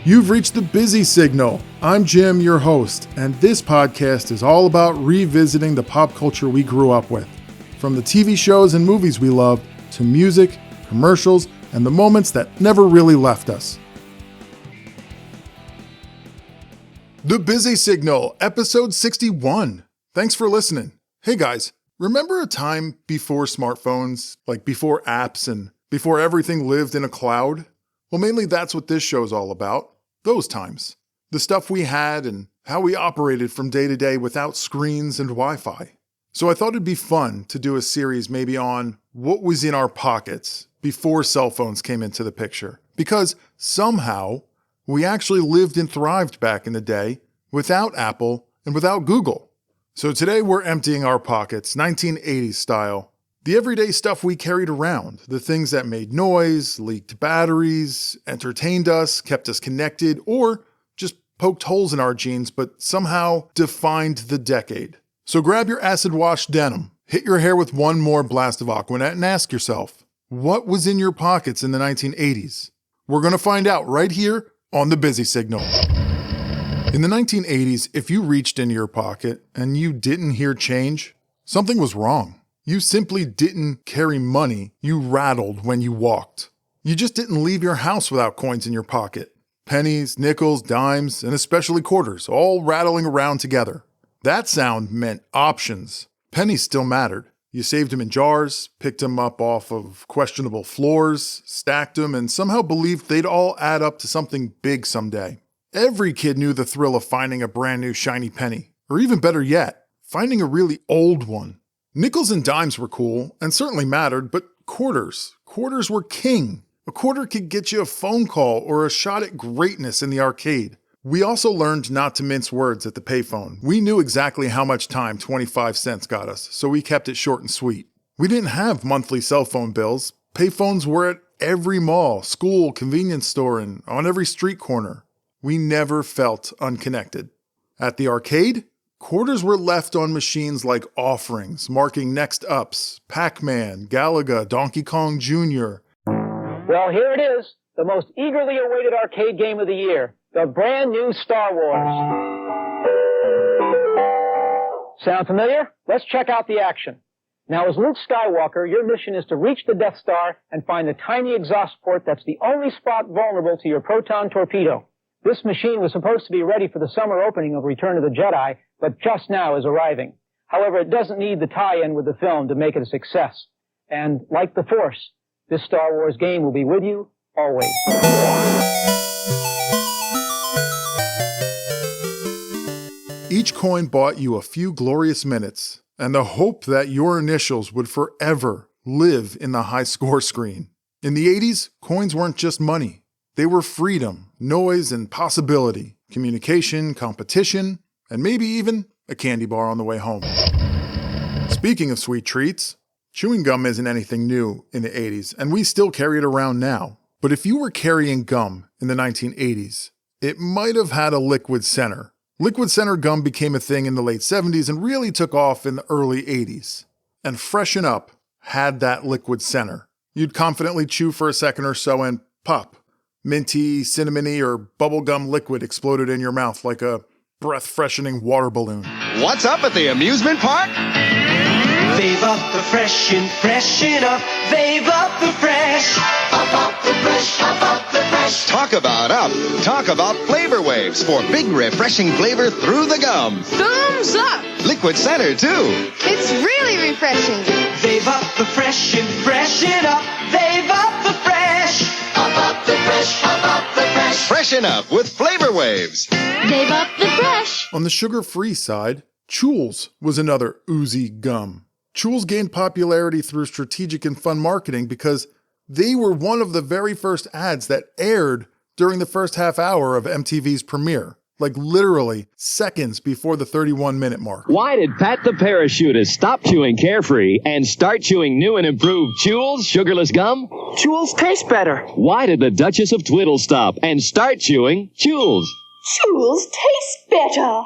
You've reached the busy signal. I'm Jim, your host, and this podcast is all about revisiting the pop culture we grew up with. From the TV shows and movies we loved, to music, commercials, and the moments that never really left us. The Busy Signal, episode 61. Thanks for listening. Hey guys, remember a time before smartphones, like before apps and before everything lived in a cloud? Well, mainly that's what this show's all about. Those times. The stuff we had and how we operated from day to day without screens and Wi-Fi. So I thought it'd be fun to do a series maybe on what was in our pockets before cell phones came into the picture. Because somehow we actually lived and thrived back in the day without Apple and without Google. So today we're emptying our pockets, 1980s style. The everyday stuff we carried around, the things that made noise, leaked batteries, entertained us, kept us connected, or just poked holes in our jeans but somehow defined the decade. So grab your acid-washed denim, hit your hair with one more blast of Aquanet and ask yourself, what was in your pockets in the 1980s? We're going to find out right here on The Busy Signal. In the 1980s, if you reached into your pocket and you didn't hear change, something was wrong. You simply didn't carry money, you rattled when you walked. You just didn't leave your house without coins in your pocket. Pennies, nickels, dimes, and especially quarters, all rattling around together. That sound meant options. Pennies still mattered. You saved them in jars, picked them up off of questionable floors, stacked them, and somehow believed they'd all add up to something big someday. Every kid knew the thrill of finding a brand new shiny penny. Or even better yet, finding a really old one. Nickels and dimes were cool, and certainly mattered, but quarters were king. A quarter could get you a phone call or a shot at greatness in the arcade. We also learned not to mince words at the payphone. We knew exactly how much time 25 cents got us, so we kept it short and sweet. We didn't have monthly cell phone bills. Payphones were at every mall, school, convenience store, and on every street corner. We never felt unconnected. At the arcade, quarters were left on machines like offerings, marking next ups, Pac-Man, Galaga, Donkey Kong Jr. Well, here it is, the most eagerly awaited arcade game of the year, the brand new Star Wars. Sound familiar? Let's check out the action. Now, as Luke Skywalker, your mission is to reach the Death Star and find the tiny exhaust port that's the only spot vulnerable to your proton torpedo. This machine was supposed to be ready for the summer opening of Return of the Jedi, but just now is arriving. However, it doesn't need the tie-in with the film to make it a success. And like the Force, this Star Wars game will be with you always. Each coin bought you a few glorious minutes, and the hope that your initials would forever live in the high score screen. In the 80s, coins weren't just money. They were freedom, noise, and possibility, communication, competition, and maybe even a candy bar on the way home. Speaking of sweet treats, chewing gum isn't anything new in the 80s, and we still carry it around now. But if you were carrying gum in the 1980s, it might have had a liquid center. Liquid center gum became a thing in the late 70s and really took off in the early 80s. And Freshen Up had that liquid center. You'd confidently chew for a second or so and pop. Minty, cinnamony, or bubblegum liquid exploded in your mouth like a breath-freshening water balloon. What's up at the amusement park? Fave up the fresh and freshen up. Fave up the fresh. Up, up the fresh, up, up the fresh. Talk about up. Talk about flavor waves for big refreshing flavor through the gum. Thumbs up. Liquid center, too. It's really refreshing. Fave up the fresh and freshen up. Fave up the fresh. Up the fresh, up the fresh. Freshen up with flavor waves. Fave up the fresh. On the sugar-free side, Chewels was another oozy gum. Chewels gained popularity through strategic and fun marketing because they were one of the very first ads that aired during the first half hour of MTV's premiere. Like literally seconds before the 31-minute mark. Why did Pat the parachutist stop chewing Carefree and start chewing new and improved Chewels sugarless gum? Chewels taste better. Why did the Duchess of Twiddle stop and start chewing Chewels? Chewels taste better.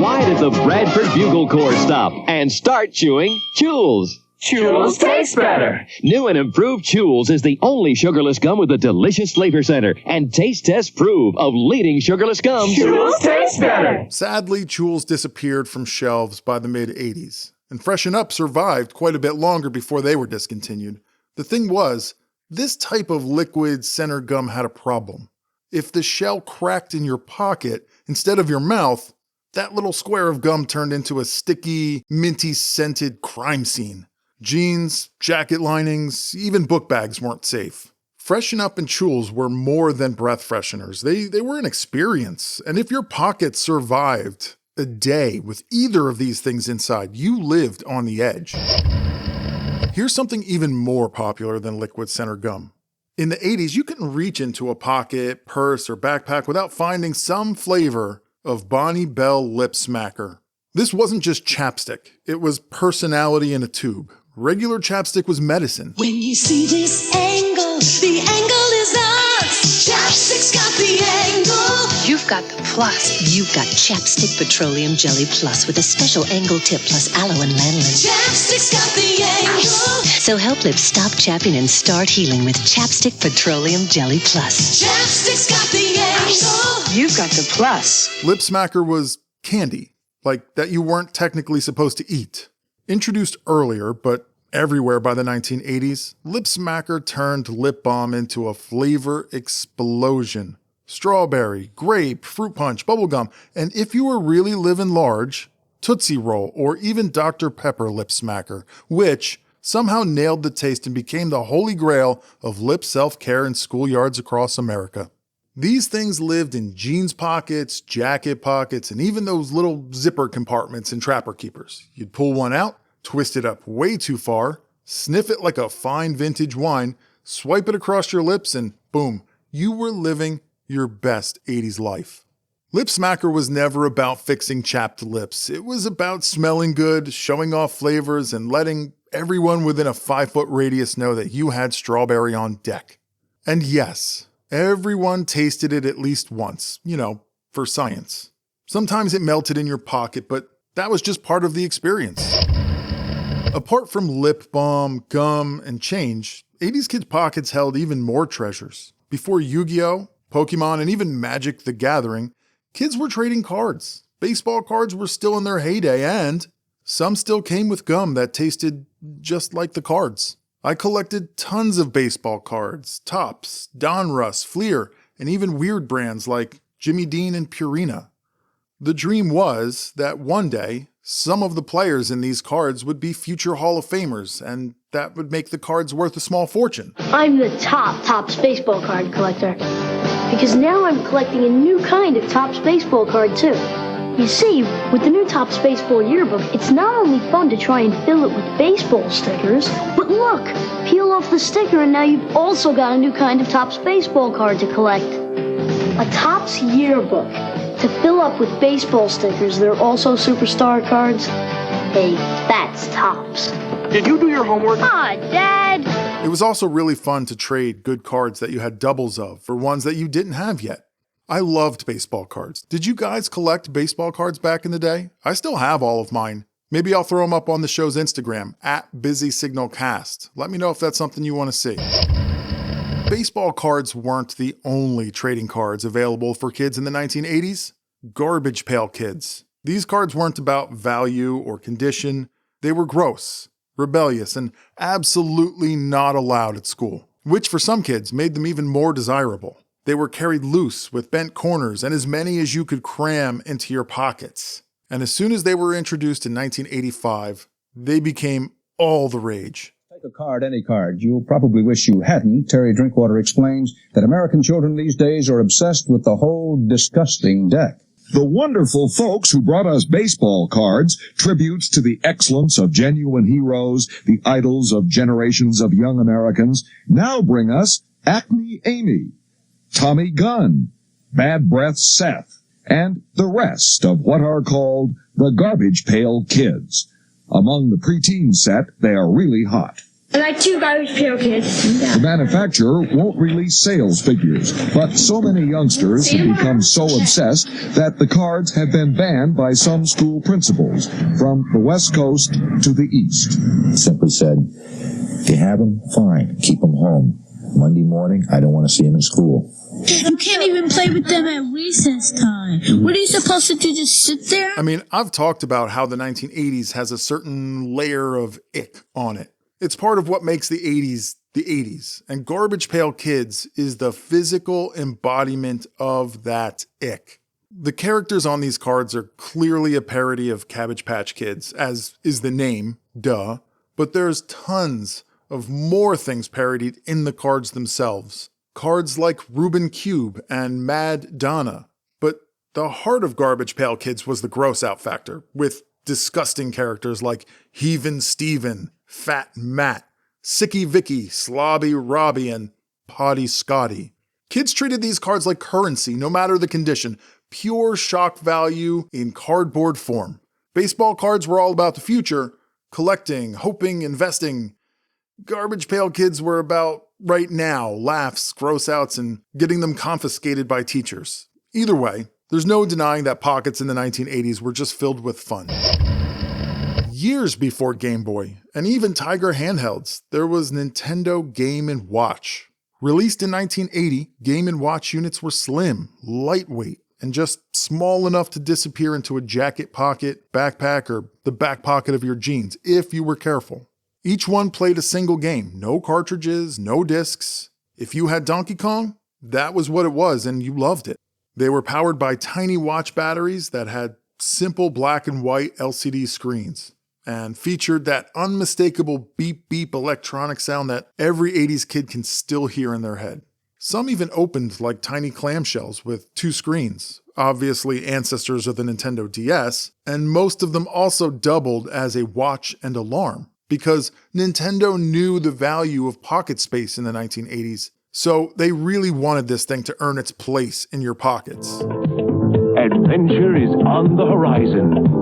Why did the Bradford Bugle Corps stop and start chewing Chewels? Jewels taste better. New and improved Jewels is the only sugarless gum with a delicious flavor center. And taste tests prove of leading sugarless gums. Jewels taste better. Sadly, Jewels disappeared from shelves by the mid-'80s, and Freshen Up survived quite a bit longer before they were discontinued. The thing was, this type of liquid center gum had a problem. If the shell cracked in your pocket instead of your mouth, that little square of gum turned into a sticky, minty-scented crime scene. Jeans, jacket linings, even book bags weren't safe. Freshen Up and Jewels were more than breath fresheners. They were an experience. And if your pocket survived a day with either of these things inside, you lived on the edge. Here's something even more popular than liquid center gum. In the 80s, you couldn't reach into a pocket, purse, or backpack without finding some flavor of Bonnie Bell Lip Smacker. This wasn't just chapstick. It was personality in a tube. Regular chapstick was medicine. When you see this angle, the angle is us. Chapstick's got the angle. You've got the plus. You've got Chapstick Petroleum Jelly Plus with a special angle tip plus aloe and lanolin. Chapstick's got the angle. So help lips stop chapping and start healing with Chapstick Petroleum Jelly Plus. Chapstick's got the angle. You've got the plus. Lip Smacker was candy, like that you weren't technically supposed to eat. Introduced earlier, but everywhere by the 1980s, Lip Smacker turned lip balm into a flavor explosion. Strawberry, grape, fruit punch, bubblegum, and if you were really living large, Tootsie Roll or even Dr. Pepper Lip Smacker, which somehow nailed the taste and became the holy grail of lip self-care in schoolyards across America. These things lived in jeans pockets, jacket pockets, and even those little zipper compartments in Trapper Keepers. You'd pull one out, twist it up way too far, sniff it like a fine vintage wine, swipe it across your lips, and boom, you were living your best 80s life. Lip Smacker was never about fixing chapped lips. It was about smelling good, showing off flavors, and letting everyone within a 5-foot radius know that you had strawberry on deck. And yes, everyone tasted it at least once, for science. Sometimes it melted in your pocket, but that was just part of the experience. Apart from lip balm, gum, and change, 80s kids' pockets held even more treasures. Before Yu-Gi-Oh!, Pokemon, and even Magic the Gathering, kids were trading cards. Baseball cards were still in their heyday, and some still came with gum that tasted just like the cards. I collected tons of baseball cards, Topps, Donruss, Fleer, and even weird brands like Jimmy Dean and Purina. The dream was that one day, some of the players in these cards would be future Hall of Famers, and that would make the cards worth a small fortune. I'm the Topps baseball card collector, because now I'm collecting a new kind of Topps baseball card too. You see, with the new Topps Baseball Yearbook, it's not only fun to try and fill it with baseball stickers, but look, peel off the sticker and now you've also got a new kind of Topps baseball card to collect. A Topps Yearbook. To fill up with baseball stickers, there are also superstar cards. Hey, that's Topps. Did you do your homework? Ah, Dad! It was also really fun to trade good cards that you had doubles of for ones that you didn't have yet. I loved baseball cards. Did you guys collect baseball cards back in the day? I still have all of mine. Maybe I'll throw them up on the show's Instagram, @BusySignalCast. Let me know if that's something you want to see. Baseball cards weren't the only trading cards available for kids in the 1980s. Garbage pail kids. These cards weren't about value or condition. They were gross, rebellious, and absolutely not allowed at school, which for some kids made them even more desirable. They were carried loose with bent corners and as many as you could cram into your pockets. And as soon as they were introduced in 1985, they became all the rage. Take a card, any card. You'll probably wish you hadn't. Terry Drinkwater explains that American children these days are obsessed with the whole disgusting deck. The wonderful folks who brought us baseball cards, tributes to the excellence of genuine heroes, the idols of generations of young Americans, now bring us Acne Amy, Tommy Gunn, Bad Breath Seth, and the rest of what are called the Garbage Pail Kids. Among the preteen set, they are really hot. I like 2 Garbage Pail Kids. The manufacturer won't release sales figures, but so many youngsters have become so obsessed that the cards have been banned by some school principals, from the West Coast to the East. Simply said, if you have them, fine, keep them home. Monday morning, I don't want to see them in school. You can't even play with them at recess time. What are you supposed to do, just sit there? I mean, I've talked about how the 1980s has a certain layer of ick on it. It's part of what makes the 80s, and Garbage Pail Kids is the physical embodiment of that ick. The characters on these cards are clearly a parody of Cabbage Patch Kids, as is the name, duh, but there's tons of more things parodied in the cards themselves. Cards like Rubin Cube and Mad Donna. But the heart of Garbage Pail Kids was the gross out factor, with disgusting characters like Heavin' Steven, Fat Matt, Sicky Vicky, Slobby Robbie, and Potty Scotty. Kids treated these cards like currency, no matter the condition, pure shock value in cardboard form. Baseball cards were all about the future, collecting, hoping, investing. Garbage Pail Kids were about right now, laughs, gross outs, and getting them confiscated by teachers. Either way, there's no denying that pockets in the 1980s were just filled with fun. Years before Game Boy, and even Tiger handhelds, there was Nintendo Game & Watch. Released in 1980, Game & Watch units were slim, lightweight, and just small enough to disappear into a jacket pocket, backpack, or the back pocket of your jeans, if you were careful. Each one played a single game, no cartridges, no discs. If you had Donkey Kong, that was what it was, and you loved it. They were powered by tiny watch batteries that had simple black and white LCD screens, and featured that unmistakable beep beep electronic sound that every 80s kid can still hear in their head. Some even opened like tiny clamshells with 2 screens, obviously ancestors of the Nintendo DS, and most of them also doubled as a watch and alarm, because Nintendo knew the value of pocket space in the 1980s, so they really wanted this thing to earn its place in your pockets. Adventure is on the horizon.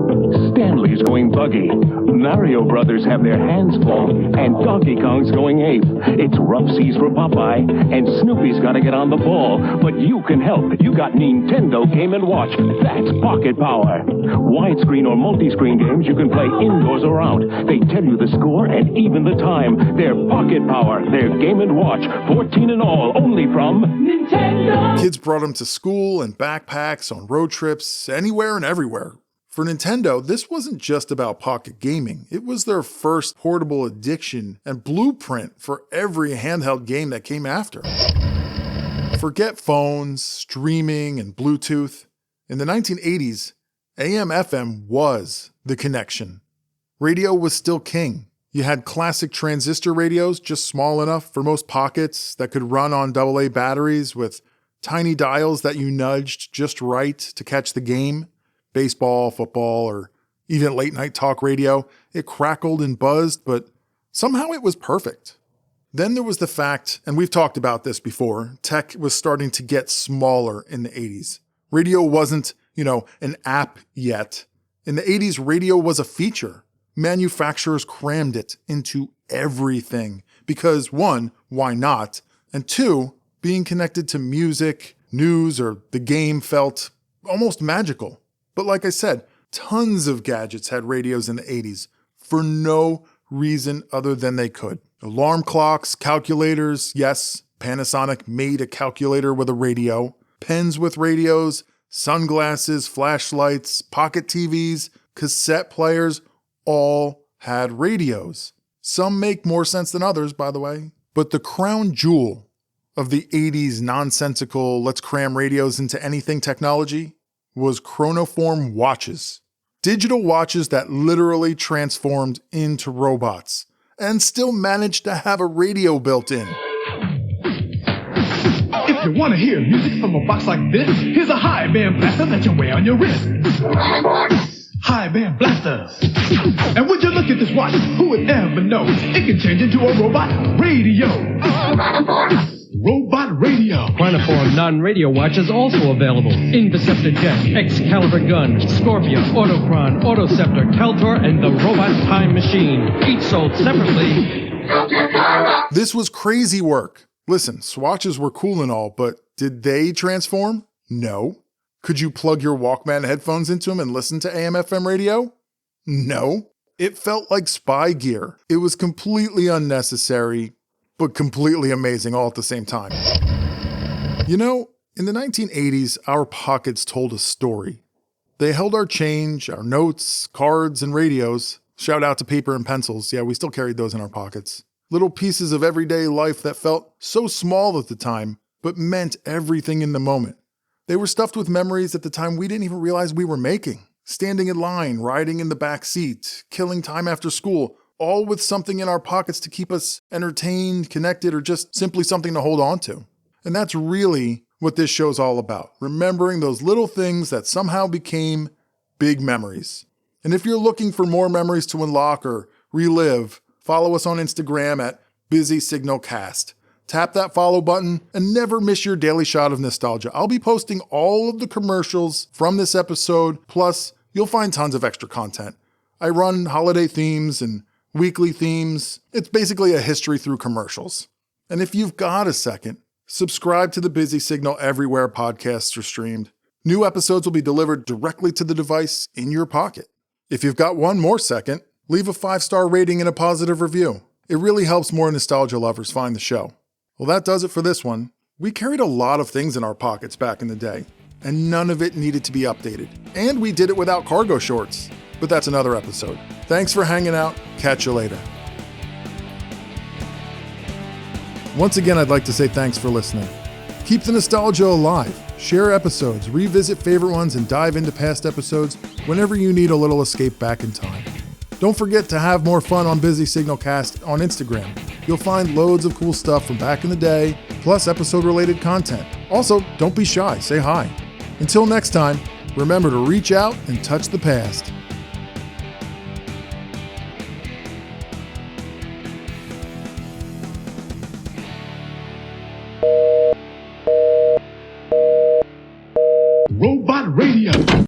Stanley's going buggy. Mario Brothers have their hands full, and Donkey Kong's going ape. It's rough seas for Popeye, and Snoopy's got to get on the ball. But you can help. You got Nintendo Game & Watch. That's pocket power. Widescreen or multi-screen games you can play indoors or out. They tell you the score and even the time. They're pocket power. They're Game & Watch. 14 in all, only from Nintendo. Kids brought them to school and backpacks, on road trips, anywhere and everywhere. For Nintendo, this wasn't just about pocket gaming. It was their first portable addiction and blueprint for every handheld game that came after. Forget phones, streaming, and Bluetooth. In the 1980s, AM/FM was the connection. Radio was still king. You had classic transistor radios, just small enough for most pockets, that could run on AA batteries with tiny dials that you nudged just right to catch the game. Baseball, football, or even late night talk radio. It crackled and buzzed, but somehow it was perfect. Then there was the fact, and we've talked about this before, tech was starting to get smaller in the 80s. Radio wasn't, an app yet. In the 80s, radio was a feature. Manufacturers crammed it into everything because 1, why not? And 2, being connected to music, news, or the game felt almost magical. But like I said, tons of gadgets had radios in the 80s for no reason other than they could. Alarm clocks, calculators, yes, Panasonic made a calculator with a radio, pens with radios, sunglasses, flashlights, pocket TVs, cassette players, all had radios. Some make more sense than others, by the way. But the crown jewel of the 80s nonsensical let's cram radios into anything technology was chronoform watches. Digital watches that literally transformed into robots and still managed to have a radio built in. If you want to hear music from a box like this, here's a high band blaster that you wear on your wrist. High band blasters. And would you look at this watch? Who would ever know? It can change into a robot radio. Robot radio. Chronoform non-radio watches also available. Interceptor Jet, Excalibur Gun, Scorpio, Autochron, Autoceptor, Keltor, and the Robot Time Machine. Each sold separately This was crazy work. Listen, swatches were cool and all, but did they transform? No. Could you plug your Walkman headphones into them and listen to AM/FM radio? No. It felt like spy gear. It was completely unnecessary, but completely amazing all at the same time. You know, in the 1980s, our pockets told a story. They held our change, our notes, cards, and radios. Shout out to paper and pencils. Yeah, we still carried those in our pockets. Little pieces of everyday life that felt so small at the time, but meant everything in the moment. They were stuffed with memories at the time we didn't even realize we were making. Standing in line, riding in the back seat, killing time after school, all with something in our pockets to keep us entertained, connected, or just simply something to hold on to. And that's really what this show's all about, remembering those little things that somehow became big memories. And if you're looking for more memories to unlock or relive, follow us on Instagram at BusySignalCast. Tap that follow button and never miss your daily shot of nostalgia. I'll be posting all of the commercials from this episode, plus you'll find tons of extra content. I run holiday themes and weekly themes. It's basically a history through commercials. And if you've got a second, subscribe to the Busy Signal everywhere podcasts are streamed. New episodes will be delivered directly to the device in your pocket. If you've got one more second, leave a 5-star rating and a positive review. It really helps more nostalgia lovers find the show. Well, that does it for this one. We carried a lot of things in our pockets back in the day, and none of it needed to be updated. And we did it without cargo shorts. But that's another episode. Thanks for hanging out. Catch you later. Once again, I'd like to say thanks for listening. Keep the nostalgia alive. Share episodes, revisit favorite ones, and dive into past episodes whenever you need a little escape back in time. Don't forget to have more fun on Busy Signal Cast on Instagram. You'll find loads of cool stuff from back in the day, plus episode-related content. Also, don't be shy, say hi. Until next time, remember to reach out and touch the past. Robot Radio.